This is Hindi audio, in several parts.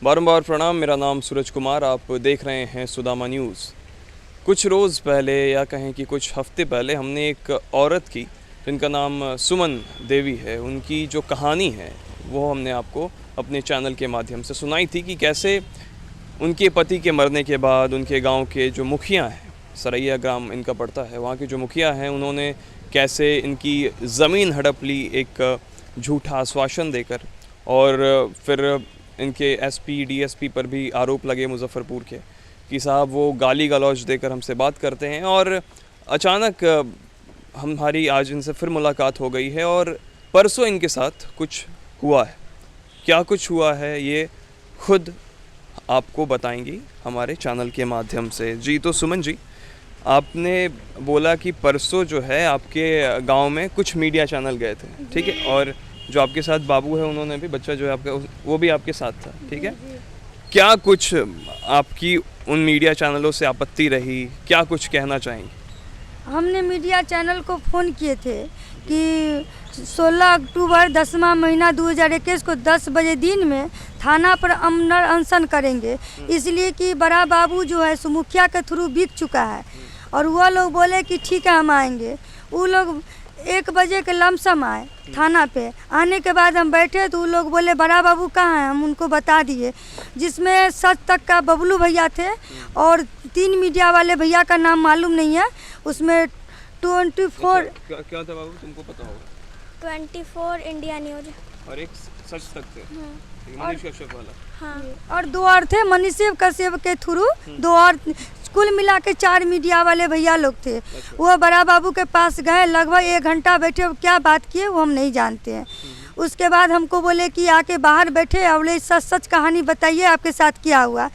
बारंबार प्रणाम। मेरा नाम सूरज कुमार, आप देख रहे हैं सुदामा न्यूज़। कुछ रोज़ पहले या कहें कि कुछ हफ्ते पहले हमने एक औरत की जिनका नाम सुमन देवी है, उनकी जो कहानी है वो हमने आपको अपने चैनल के माध्यम से सुनाई थी कि कैसे उनके पति के मरने के बाद उनके गांव के जो मुखिया हैं, सरैया ग्राम इनका पड़ता है, वहाँ के जो मुखिया हैं उन्होंने कैसे इनकी ज़मीन हड़प ली एक झूठा आश्वासन देकर, और फिर इनके एसपी डीएसपी पर भी आरोप लगे मुजफ्फरपुर के कि साहब वो गाली गलौज देकर हमसे बात करते हैं। और अचानक हमारी आज इनसे फिर मुलाकात हो गई है और परसों इनके साथ कुछ हुआ है। क्या कुछ हुआ है ये खुद आपको बताएंगी हमारे चैनल के माध्यम से। जी तो सुमन जी, आपने बोला कि परसों जो है आपके गांव में कुछ मीडिया चैनल गए थे, ठीक है, और जो आपके साथ बाबू है उन्होंने भी, बच्चा जो है आपका वो भी आपके साथ था, ठीक है। क्या कुछ आपकी उन मीडिया चैनलों से आपत्ति रही, क्या कुछ कहना चाहेंगे? हमने मीडिया चैनल को फ़ोन किए थे कि 16 अक्टूबर 10वां महीना 2021 को 10 बजे दिन में थाना पर अमर अनशन करेंगे, इसलिए कि बड़ा बाबू जो है मुखिया के थ्रू बिक चुका है। और वह लोग बोले कि ठीक है हम आएंगे। वो लोग 1 बजे के लमसम आए थाना पे। आने के बाद हम बैठे तो वो लोग बोले बड़ा बाबू कहाँ हैं, हम उनको बता दिए, जिसमें सच तक का बबलू भैया थे और 3 मीडिया वाले भैया का नाम मालूम नहीं है। उसमें 24 क्या था बाबू, तुमको पता होगा? 24 इंडिया न्यूज और एक सच तक थे, मनीष कश्यप वाला। हाँ। और 2 और थे मनीष कश्यप के थ्रू 2 और, कुल मिला के 4 मीडिया वाले भैया लोग थे। वो बड़ा बाबू के पास गए, लगभग 1 घंटा बैठे, क्या बात किए वो हम नहीं जानते हैं। उसके बाद हमको बोले कि आके बाहर बैठे और सच सच कहानी बताइए आपके साथ क्या हुआ।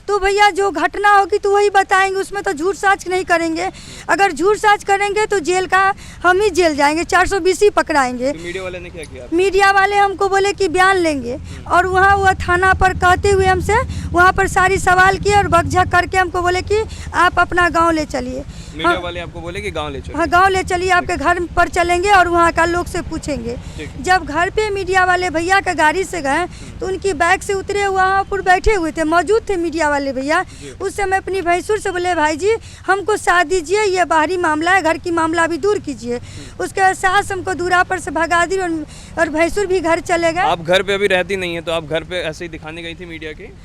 तो भैया जो घटना होगी तो वही बताएंगे, उसमें तो झूठ साच नहीं करेंगे। अगर झूठ साच करेंगे तो जेल का हम ही जेल जाएंगे, 420 ही पकड़ाएंगे। तो मीडिया वाले ने क्या किया? मीडिया वाले हमको बोले कि बयान लेंगे, और वहाँ वह थाना पर कहते हुए हमसे वहाँ पर सारी सवाल किए और बकझक करके हमको बोले कि आप अपना गाँव ले चलिए। मीडिया वाले आपको बोले कि गांव ले चलिए? हाँ, गांव ले चलिए, आपके घर पर चलेंगे और वहाँ का लोग से पूछेंगे। जब घर पे मीडिया वाले भैया का गाड़ी से गए तो उनकी बाइक से उतरे, वहाँ पर बैठे हुए थे, मौजूद थे मीडिया वाले भैया। उस समय अपनी भैंसुर से बोले भाई जी हमको साथ दीजिए, ये बाहरी मामला है, घर की मामला भी दूर कीजिए। उसके सास हमको दूरा पर से भगा दी और भैंसुर भी घर चले गए। आप घर पे अभी रहती नहीं है तो आप घर पे ऐसे ही दिखाने गई थी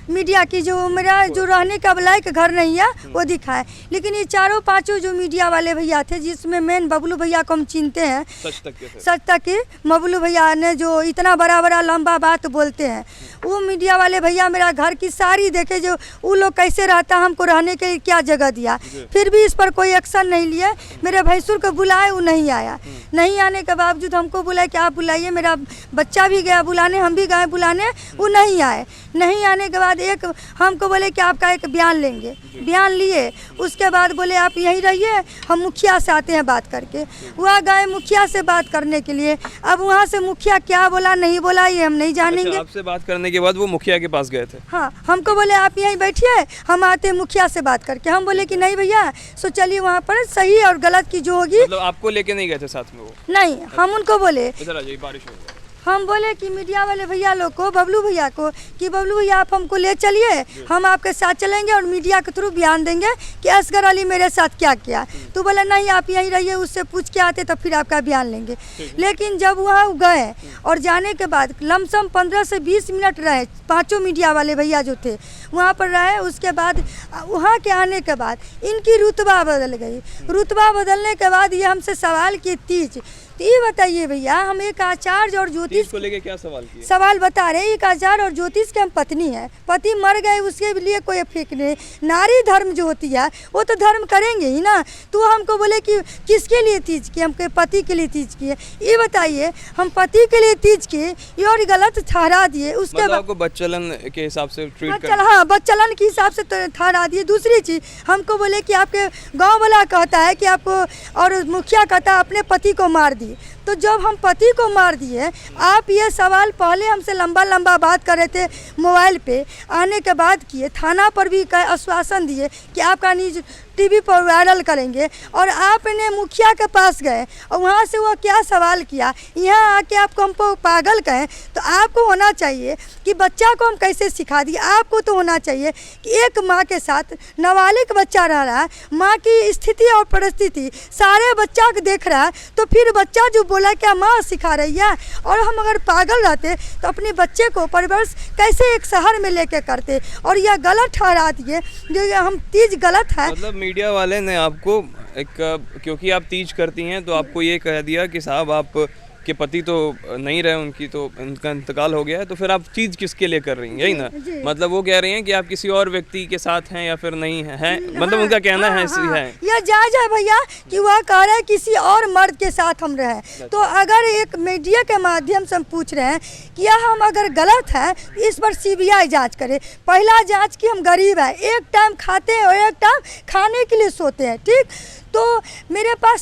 मीडिया की जो मेरा जो रहने का लायक घर नहीं है वो दिखाए। लेकिन ये 4-5 जो मीडिया वाले भैया थे, जिसमें मेन बबलू भैया को हम चिनते हैं, सच तक के बबलू भैया ने जो इतना बड़ा लंबा बात बोलते हैं, वो मीडिया वाले भैया मेरा घर की सारी देखे, जो वो लोग कैसे रहता, हमको रहने के लिए क्या जगह दिया, फिर भी इस पर कोई एक्शन नहीं लिया। मेरे भैंसुर को बुलाए, वो नहीं आया। नहीं आने के बावजूद हमको बुलाए कि आप बुलाइए, मेरा बच्चा भी गया बुलाने, हम भी गए बुलाने, वो नहीं आए। नहीं आने के बाद एक हमको बोले कि आपका एक बयान लेंगे, बयान लिए। उसके बाद बोले आप यहीं रहिए, हम मुखिया से आते हैं बात करके। वहाँ गए मुखिया से बात करने के लिए। अब वहाँ से मुखिया क्या बोला नहीं बोला ये हम नहीं जानेंगे। अच्छा, आपसे बात करने के बाद वो मुखिया के पास गए थे? हाँ, हमको बोले आप यहीं बैठिए, हम आते हैं मुखिया से बात करके। हम बोले कि नहीं भैया, सो चलिए वहाँ पर सही और गलत की जो होगी। मतलब आपको लेके नहीं गए थे साथ में वो? नहीं, हम उनको बोले, इधर आ जाइए, बारिश हो गई। हम बोले कि मीडिया वाले भैया लोग को, बबलू भैया को, कि बबलू भैया आप हमको ले चलिए, हम आपके साथ चलेंगे और मीडिया के थ्रू बयान देंगे कि असगर अली मेरे साथ क्या किया। तो बोले नहीं आप यहीं रहिए, उससे पूछ के आते तब फिर आपका बयान लेंगे। लेकिन जब वहाँ गए और जाने के बाद लमसम 15 से 20 मिनट रहे, 5 मीडिया वाले भैया जो थे वहाँ पर रहे। उसके बाद वहाँ के आने के बाद इनकी रुतबा बदल गई। रुतबा बदलने के बाद ये हमसे सवाल किए तीज। तो ये बताइए भैया, हम एक आचार्य और ज्योतिष को लेके क्या सवाल किए? सवाल बता रहे हैं, एक आचार्य और ज्योतिष के हम पत्नी है, पति मर गए, उसके लिए कोई फिक्र नहीं। नारी धर्म जो होती है वो तो धर्म करेंगे ही ना। तो हमको बोले कि किसके लिए तीज किए, हमके पति के लिए तीज किए। ये बताइए, हम पति के लिए तीज किए ये और गलत ठहरा दिए। उसके बाद आपको बच्चलन के हिसाब से ट्रीट हाँ, बच्चलन के हिसाब से ठहरा दिए। दूसरी चीज हमको बोले कि आपके गाँव वाला कहता है कि आपको, और मुखिया कहता है अपने पति को मार दिए। तो जब हम पति को मार दिए, आप ये सवाल पहले हमसे लंबा लंबा बात कर रहे थे मोबाइल पे, आने के बाद किए, थाना पर भी आश्वासन दिए कि आपका न्यूज टीवी पर वायरल करेंगे, और आपने मुखिया के पास गए और वहाँ से वो क्या सवाल किया, यहाँ आके आपको हमको पागल कहें। तो आपको होना चाहिए कि बच्चा को हम कैसे सिखा दिए। आपको तो होना चाहिए कि एक माँ के साथ नाबालिग बच्चा रह रहा है, माँ की स्थिति और परिस्थिति सारे बच्चा को देख रहा है, तो फिर बच्चा जो बोला क्या माँ सिखा रही है। और हम अगर पागल रहते तो अपने बच्चे को परवरिश कैसे एक शहर में लेके करते, और यह गलत ठहरा दिए जो हम तीज गलत है। मतलब मीडिया वाले ने आपको एक, क्योंकि आप तीज करती हैं तो आपको ये कह दिया कि साहब आप के पति तो नहीं रहे, उनकी तो उनका इंतकाल हो गया है, तो फिर आप चीज़ किसके लिए कर रही हैं, यही ना। मतलब वो कह रही हैं कि आप किसी और व्यक्ति के साथ हैं या फिर नहीं हैं, मतलब उनका कहना है ऐसी है। यह जायज़ है भैया कि वह कह रहे हैं किसी और मर्द के साथ हम रहे। तो अगर एक मीडिया के माध्यम से हम पूछ रहे हैं कि यह हम अगर गलत है, इस पर CBI जाँच करे। पहला जाँच कि हम गरीब है, एक टाइम खाते हैं और एक टाइम खाने के लिए सोते हैं, ठीक। तो मेरे पास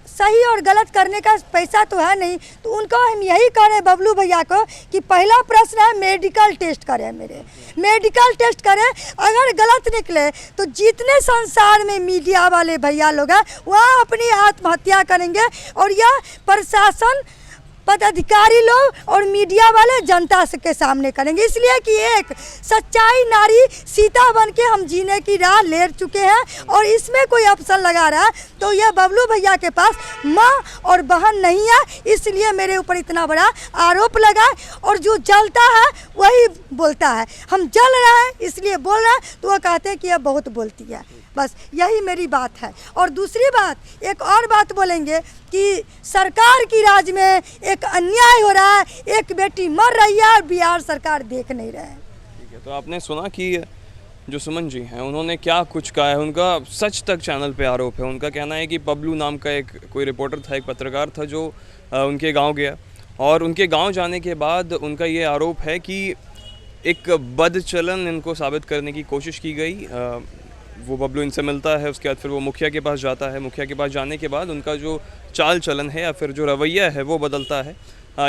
सही और गलत करने का पैसा तो है नहीं, तो उनको हम यही कह रहे हैं बबलू भैया को कि पहला प्रश्न है मेडिकल टेस्ट करें, मेडिकल टेस्ट करें। अगर गलत निकले तो जितने संसार में मीडिया वाले भैया लोग हैं वह अपनी आत्महत्या करेंगे, और यह प्रशासन, पदाधिकारी लोग और मीडिया वाले जनता के सामने करेंगे। इसलिए कि एक सच्चाई नारी सीता बन के हम जीने की राह ले चुके हैं, और इसमें कोई ऑप्शन लगा रहा है तो यह बबलू भैया के पास माँ और बहन नहीं है, इसलिए मेरे ऊपर इतना बड़ा आरोप लगा। और जो जलता है वही बोलता है, हम जल रहे हैं इसलिए बोल रहे हैं, तो वह कहते हैं कि यह बहुत बोलती है। बस यही मेरी बात है। और दूसरी बात, एक और बात बोलेंगे कि सरकार की राज में एक अन्याय हो रहा है, एक बेटी मर रही है और बिहार सरकार देख नहीं रहे है। ठीक है, तो आपने सुना कि जो सुमन जी हैं उन्होंने क्या कुछ कहा है। उनका सच तक चैनल पे आरोप है। उनका कहना है कि बबलू नाम का एक कोई रिपोर्टर था, एक पत्रकार था जो उनके गांव गया, और उनके गांव जाने के बाद उनका ये आरोप है कि एक बदचलन इनको साबित करने की कोशिश की गई। वो बबलू इनसे मिलता है, उसके बाद फिर वो मुखिया के पास जाता है, मुखिया के पास जाने के बाद उनका जो चाल चलन है या फिर जो रवैया है वो बदलता है।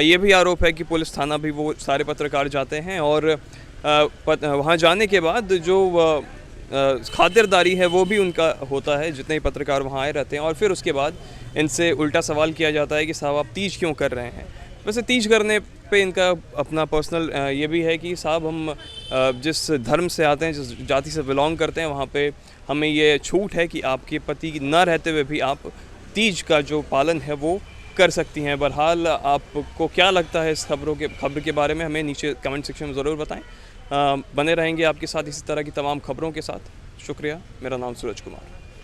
ये भी आरोप है कि पुलिस थाना भी वो सारे पत्रकार जाते हैं, और वहाँ जाने के बाद जो खातिरदारी है वो भी उनका होता है, जितने पत्रकार वहाँ आए रहते हैं, और फिर उसके बाद इनसे उल्टा सवाल किया जाता है कि साहब आप तीज क्यों कर रहे हैं। वैसे तीज करने पे इनका अपना पर्सनल ये भी है कि साहब हम जिस धर्म से आते हैं, जिस जाति से बिलोंग करते हैं, वहाँ पे हमें ये छूट है कि आपके पति न रहते हुए भी आप तीज का जो पालन है वो कर सकती हैं। बहरहाल आपको क्या लगता है इस खबर के बारे में, हमें नीचे कमेंट सेक्शन में ज़रूर बताएं। बने रहेंगे आपके साथ इसी तरह की तमाम खबरों के साथ। शुक्रिया। मेरा नाम सूरज कुमार।